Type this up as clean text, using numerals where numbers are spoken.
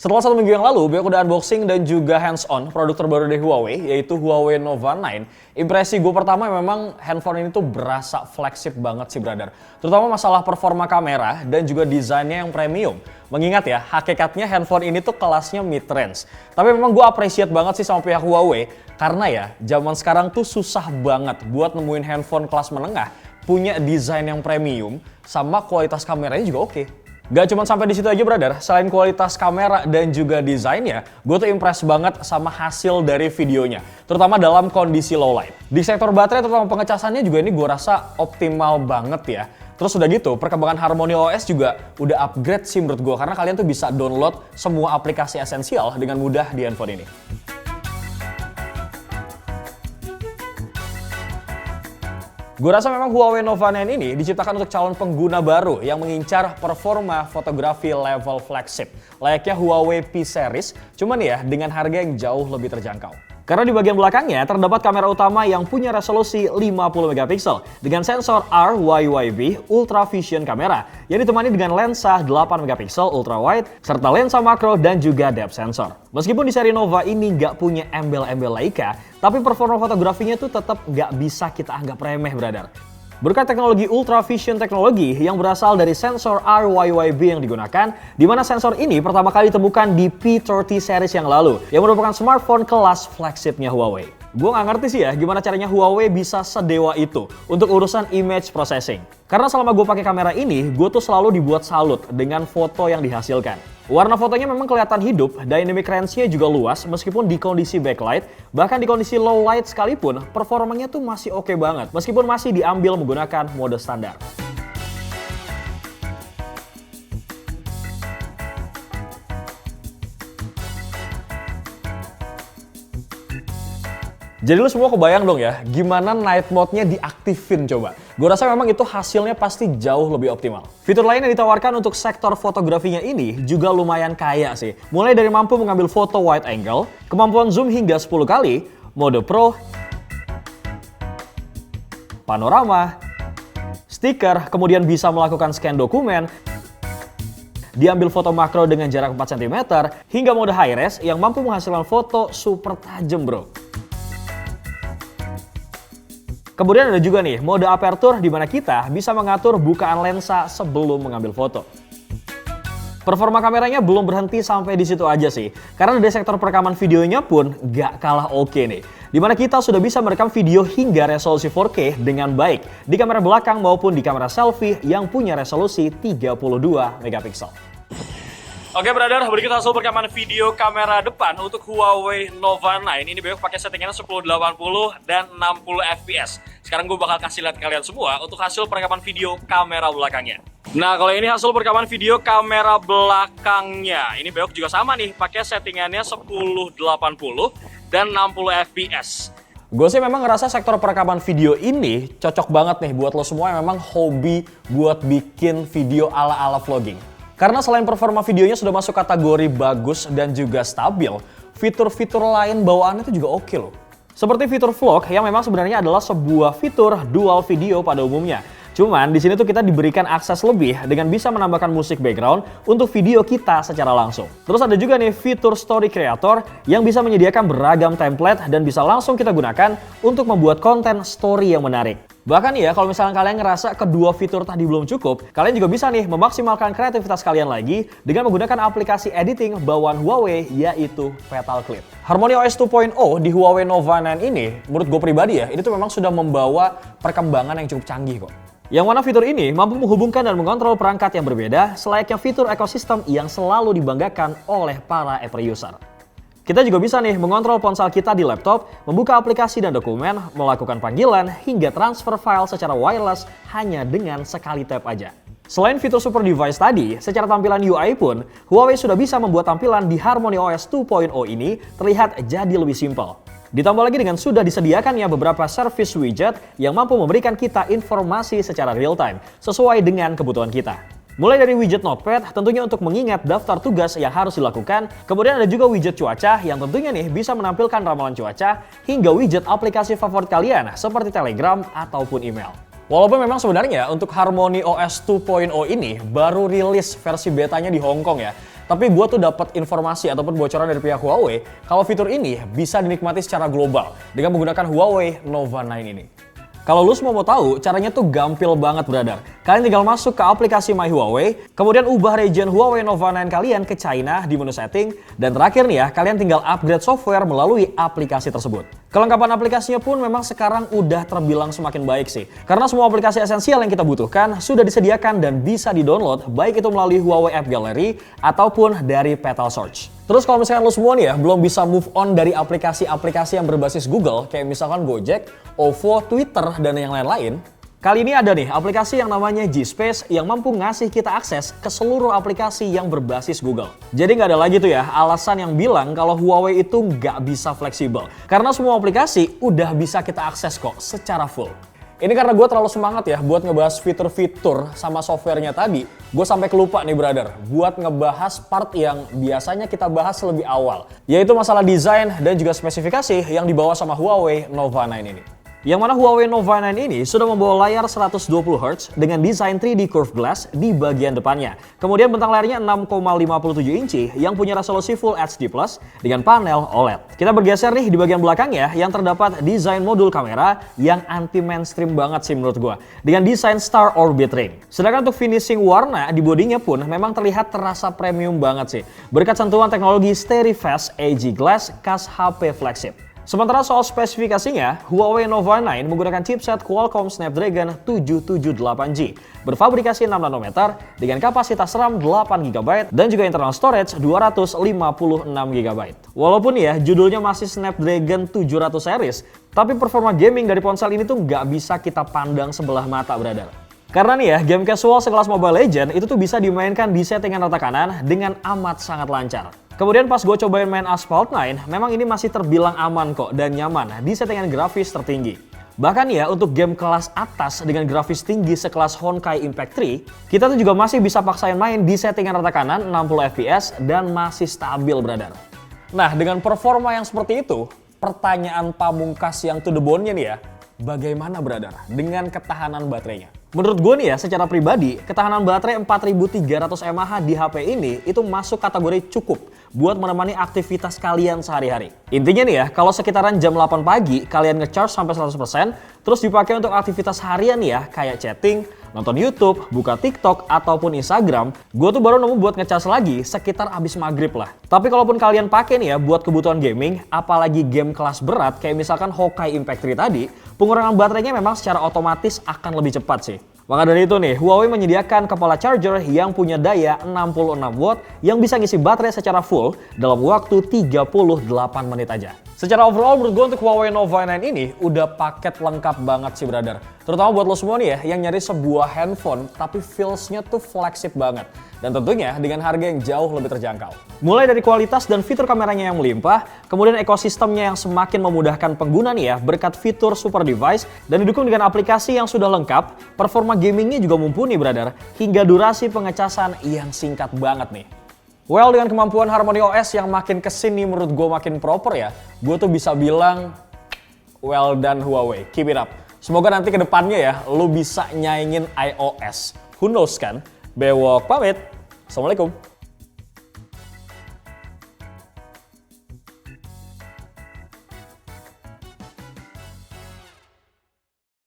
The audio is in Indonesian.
Setelah 1 minggu yang lalu, Beko udah unboxing dan juga hands-on produk terbaru dari Huawei, yaitu Huawei Nova 9. Impresi gue pertama memang handphone ini tuh berasa flagship banget sih, brother. Terutama masalah performa kamera dan juga desainnya yang premium. Mengingat ya, hakikatnya handphone ini tuh kelasnya mid-range. Tapi memang gue appreciate banget sih sama pihak Huawei, karena ya, zaman sekarang tuh susah banget buat nemuin handphone kelas menengah, punya desain yang premium, sama kualitas kameranya juga oke. Gak cuma sampai di situ aja, brother. Selain kualitas kamera dan juga desainnya, gue tuh impress banget sama hasil dari videonya, terutama dalam kondisi low light. Di sektor baterai terutama pengecasannya juga ini gue rasa optimal banget ya. Terus udah gitu, perkembangan Harmony OS juga udah upgrade sih menurut gue, karena kalian tuh bisa download semua aplikasi esensial dengan mudah di handphone ini. Gue rasa memang Huawei Nova 9 ini diciptakan untuk calon pengguna baru yang mengincar performa fotografi level flagship. Layaknya Huawei P Series, cuman ya dengan harga yang jauh lebih terjangkau. Karena di bagian belakangnya terdapat kamera utama yang punya resolusi 50 megapiksel dengan sensor RYYB Ultra Vision Camera yang ditemani dengan lensa 8 megapiksel ultra wide serta lensa makro dan juga depth sensor. Meskipun di seri Nova ini nggak punya embel-embel Leica, tapi performa fotografinya tuh tetap nggak bisa kita anggap remeh, brother. Berkat teknologi Ultra Vision teknologi yang berasal dari sensor RYYB yang digunakan, di mana sensor ini pertama kali ditemukan di P30 series yang lalu, yang merupakan smartphone kelas flagshipnya Huawei. Gue nggak ngerti sih ya gimana caranya Huawei bisa sedewa itu untuk urusan image processing. Karena selama gue pakai kamera ini, gue tuh selalu dibuat salut dengan foto yang dihasilkan. Warna fotonya memang kelihatan hidup, dynamic range-nya juga luas meskipun di kondisi backlight, bahkan di kondisi low light sekalipun, performanya tuh masih oke banget meskipun masih diambil menggunakan mode standar. Jadi lu semua kebayang dong ya, gimana night mode-nya diaktifin coba. Gue rasa memang itu hasilnya pasti jauh lebih optimal. Fitur lain yang ditawarkan untuk sektor fotografinya ini juga lumayan kaya sih. Mulai dari mampu mengambil foto wide angle, kemampuan zoom hingga 10 kali, mode pro, panorama, stiker, kemudian bisa melakukan scan dokumen, diambil foto makro dengan jarak 4 cm, hingga mode high res yang mampu menghasilkan foto super tajam, bro. Kemudian ada juga nih mode aperture di mana kita bisa mengatur bukaan lensa sebelum mengambil foto. Performa kameranya belum berhenti sampai di situ aja sih, karena dari sektor perekaman videonya pun gak kalah oke nih. Dimana kita sudah bisa merekam video hingga resolusi 4K dengan baik di kamera belakang maupun di kamera selfie yang punya resolusi 32 megapiksel. Oke, brother, berikut hasil perekaman video kamera depan untuk Huawei Nova 9. Ini Beko pakai settingannya 1080 dan 60 fps. Sekarang gue bakal kasih lihat kalian semua untuk hasil perekaman video kamera belakangnya. Nah, kalau ini hasil perekaman video kamera belakangnya. Ini Beko juga sama nih, pakai settingannya 1080 dan 60 fps. Gue sih memang ngerasa sektor perekaman video ini cocok banget nih buat lo semua yang memang hobi buat bikin video ala-ala vlogging. Karena selain performa videonya sudah masuk kategori bagus dan juga stabil, fitur-fitur lain bawaannya itu juga oke loh. Seperti fitur vlog yang memang sebenarnya adalah sebuah fitur dual video pada umumnya. Cuman di sini tuh kita diberikan akses lebih dengan bisa menambahkan musik background untuk video kita secara langsung. Terus ada juga nih fitur story creator yang bisa menyediakan beragam template dan bisa langsung kita gunakan untuk membuat konten story yang menarik. Bahkan ya, kalau misalnya kalian ngerasa kedua fitur tadi belum cukup, kalian juga bisa nih memaksimalkan kreativitas kalian lagi dengan menggunakan aplikasi editing bawaan Huawei, yaitu Petal Clip. Harmony OS 2.0 di Huawei Nova 9 ini, menurut gue pribadi ya, ini tuh memang sudah membawa perkembangan yang cukup canggih kok. Yang mana fitur ini mampu menghubungkan dan mengontrol perangkat yang berbeda selayaknya fitur ekosistem yang selalu dibanggakan oleh para Apple user. Kita juga bisa nih mengontrol ponsel kita di laptop, membuka aplikasi dan dokumen, melakukan panggilan, hingga transfer file secara wireless hanya dengan sekali tap aja. Selain fitur super device tadi, secara tampilan UI pun, Huawei sudah bisa membuat tampilan di Harmony OS 2.0 ini terlihat jadi lebih simpel. Ditambah lagi dengan sudah disediakannya beberapa service widget yang mampu memberikan kita informasi secara real time, sesuai dengan kebutuhan kita. Mulai dari widget notepad tentunya untuk mengingat daftar tugas yang harus dilakukan, kemudian ada juga widget cuaca yang tentunya nih bisa menampilkan ramalan cuaca, hingga widget aplikasi favorit kalian seperti Telegram ataupun email. Walaupun memang sebenarnya untuk Harmony OS 2.0 ini baru rilis versi betanya di Hong Kong ya, Tapi gue tuh dapat informasi ataupun bocoran dari pihak Huawei kalau fitur ini bisa dinikmati secara global dengan menggunakan Huawei Nova 9 ini. Kalau lu semua mau tahu, caranya tuh gampil banget, brother. Kalian tinggal masuk ke aplikasi My Huawei, kemudian ubah region Huawei Nova 9 kalian ke China di menu setting, dan terakhir nih ya, kalian tinggal upgrade software melalui aplikasi tersebut. Kelengkapan aplikasinya pun memang sekarang udah terbilang semakin baik sih. Karena semua aplikasi esensial yang kita butuhkan sudah disediakan dan bisa di-download, baik itu melalui Huawei App Gallery ataupun dari Petal Search. Terus kalau misalkan lo semua nih ya belum bisa move on dari aplikasi-aplikasi yang berbasis Google, kayak misalkan Gojek, OVO, Twitter, dan yang lain-lain, kali ini ada nih aplikasi yang namanya G-Space yang mampu ngasih kita akses ke seluruh aplikasi yang berbasis Google. Jadi nggak ada lagi tuh ya alasan yang bilang kalau Huawei itu nggak bisa fleksibel. Karena semua aplikasi udah bisa kita akses kok secara full. Ini karena gue terlalu semangat ya buat ngebahas fitur-fitur sama softwarenya tadi. Gue sampai kelupa nih brother, buat ngebahas part yang biasanya kita bahas lebih awal. Yaitu masalah desain dan juga spesifikasi yang dibawa sama Huawei Nova 9 ini. Yang mana Huawei Nova 9 ini sudah membawa layar 120Hz dengan desain 3D curved glass di bagian depannya. Kemudian bentang layarnya 6,57 inci yang punya resolusi Full HD Plus dengan panel OLED. Kita bergeser nih di bagian belakangnya yang terdapat desain modul kamera yang anti mainstream banget sih menurut gua. Dengan desain Star Orbit Ring. Sedangkan untuk finishing warna di bodinya pun memang terlihat terasa premium banget sih. Berkat sentuhan teknologi Steadfast AG Glass khas HP flagship. Sementara soal spesifikasinya, Huawei Nova 9 menggunakan chipset Qualcomm Snapdragon 778G berfabrikasi 6 nanometer dengan kapasitas RAM 8GB dan juga internal storage 256GB. Walaupun ya judulnya masih Snapdragon 700 series, tapi performa gaming dari ponsel ini tuh nggak bisa kita pandang sebelah mata, brother. Karena nih ya, game casual sekelas Mobile Legends itu tuh bisa dimainkan di settingan rata kanan dengan amat sangat lancar. Kemudian pas gue cobain main Asphalt 9, memang ini masih terbilang aman kok dan nyaman di settingan grafis tertinggi. Bahkan ya untuk game kelas atas dengan grafis tinggi sekelas Honkai Impact 3, kita tuh juga masih bisa paksain main di settingan rata kanan 60 fps dan masih stabil, brother. Nah dengan performa yang seperti itu, pertanyaan pamungkas yang to the bone-nya nih ya, bagaimana brother dengan ketahanan baterainya? Menurut gue nih ya, secara pribadi, ketahanan baterai 4300 mAh di HP ini itu masuk kategori cukup buat menemani aktivitas kalian sehari-hari. Intinya nih ya, kalau sekitaran jam 8 pagi kalian ngecharge sampai 100%, terus dipakai untuk aktivitas harian nih ya, kayak chatting, nonton YouTube, buka TikTok, ataupun Instagram, gue tuh baru nemu buat ngecharge lagi sekitar abis maghrib lah. Tapi kalaupun kalian pakai nih ya buat kebutuhan gaming, apalagi game kelas berat kayak misalkan Honkai Impact 3 tadi, pengurangan baterainya memang secara otomatis akan lebih cepat sih. Maka dari itu nih, Huawei menyediakan kepala charger yang punya daya 66 watt yang bisa ngisi baterai secara full dalam waktu 38 menit aja. Secara overall menurut gue untuk Huawei Nova 9 ini udah paket lengkap banget sih brother. Terutama buat lo semua nih ya yang nyari sebuah handphone tapi feels-nya tuh flagship banget. Dan tentunya dengan harga yang jauh lebih terjangkau. Mulai dari kualitas dan fitur kameranya yang melimpah, kemudian ekosistemnya yang semakin memudahkan pengguna nih ya berkat fitur super device dan didukung dengan aplikasi yang sudah lengkap, performa gamingnya juga mumpuni brother, hingga durasi pengecasan yang singkat banget nih. Well, dengan kemampuan Harmony OS yang makin kesini menurut gue makin proper ya, gue tuh bisa bilang well done Huawei, keep it up. Semoga nanti ke depannya ya, lu bisa nyaingin iOS. Who knows kan? Bewok pamit. Assalamualaikum.